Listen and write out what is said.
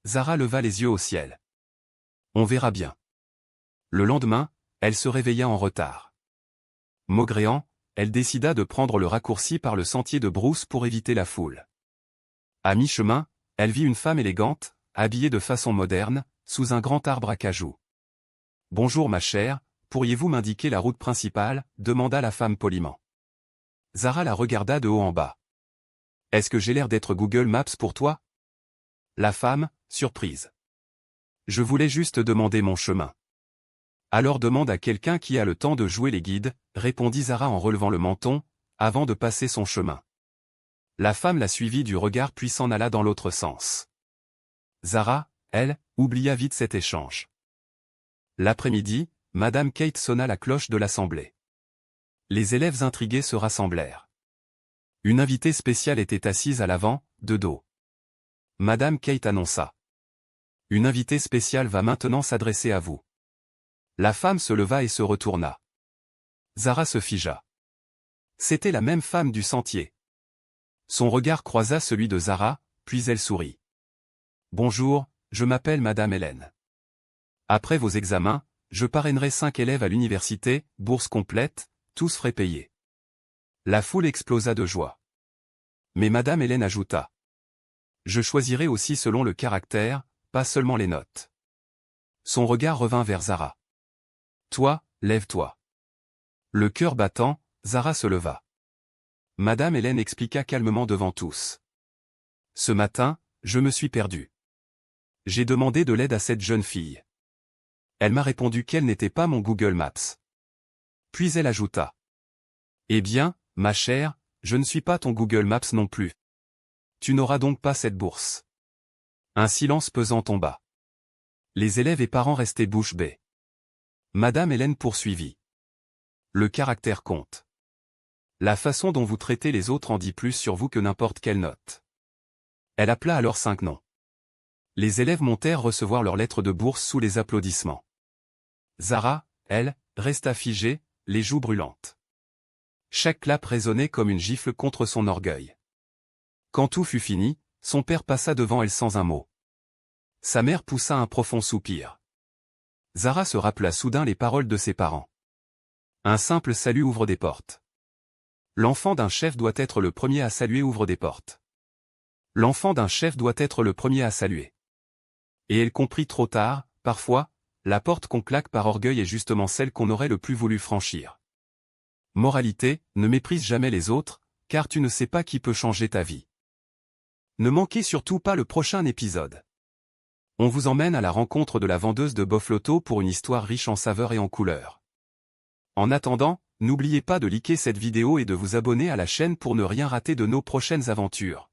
Zara leva les yeux au ciel. On verra bien. Le lendemain, elle se réveilla en retard. Maugréant, elle décida de prendre le raccourci par le sentier de brousse pour éviter la foule. À mi-chemin, elle vit une femme élégante, habillée de façon moderne, sous un grand arbre à cajou. « Bonjour ma chère, pourriez-vous m'indiquer la route principale » demanda la femme poliment. Zara la regarda de haut en bas. « Est-ce que j'ai l'air d'être Google Maps pour toi ?» La femme, surprise. « Je voulais juste demander mon chemin. »« Alors demande à quelqu'un qui a le temps de jouer les guides, » répondit Zara en relevant le menton, avant de passer son chemin. La femme la suivit du regard puis s'en alla dans l'autre sens. Zara, elle, oublia vite cet échange. L'après-midi, Madame Kate sonna la cloche de l'assemblée. Les élèves intrigués se rassemblèrent. Une invitée spéciale était assise à l'avant, de dos. Madame Kate annonça. « Une invitée spéciale va maintenant s'adresser à vous. » La femme se leva et se retourna. Zara se figea. C'était la même femme du sentier. Son regard croisa celui de Zara, puis elle sourit. « Bonjour, je m'appelle Madame Hélène. Après vos examens, je parrainerai 5 élèves à l'université, bourse complète, tous frais payés. » La foule explosa de joie. Mais Madame Hélène ajouta. « Je choisirai aussi selon le caractère, pas seulement les notes. » Son regard revint vers Zara. « Toi, lève-toi. » Le cœur battant, Zara se leva. Madame Hélène expliqua calmement devant tous. « Ce matin, je me suis perdue. J'ai demandé de l'aide à cette jeune fille. Elle m'a répondu qu'elle n'était pas mon Google Maps. » Puis elle ajouta. « Eh bien, ma chère, je ne suis pas ton Google Maps non plus. Tu n'auras donc pas cette bourse. » Un silence pesant tomba. Les élèves et parents restaient bouche bée. Madame Hélène poursuivit. « Le caractère compte. La façon dont vous traitez les autres en dit plus sur vous que n'importe quelle note. » Elle appela alors 5 noms. Les élèves montèrent recevoir leur lettre de bourse sous les applaudissements. Zara, elle, resta figée, les joues brûlantes. Chaque clap résonnait comme une gifle contre son orgueil. Quand tout fut fini, son père passa devant elle sans un mot. Sa mère poussa un profond soupir. Zara se rappela soudain les paroles de ses parents. Un simple salut ouvre des portes. L'enfant d'un chef doit être le premier à saluer ouvre des portes. L'enfant d'un chef doit être le premier à saluer. Et elle comprit trop tard, parfois, la porte qu'on claque par orgueil est justement celle qu'on aurait le plus voulu franchir. Moralité, ne méprise jamais les autres, car tu ne sais pas qui peut changer ta vie. Ne manquez surtout pas le prochain épisode. On vous emmène à la rencontre de la vendeuse de bœuf loto pour une histoire riche en saveurs et en couleurs. En attendant, n'oubliez pas de liker cette vidéo et de vous abonner à la chaîne pour ne rien rater de nos prochaines aventures.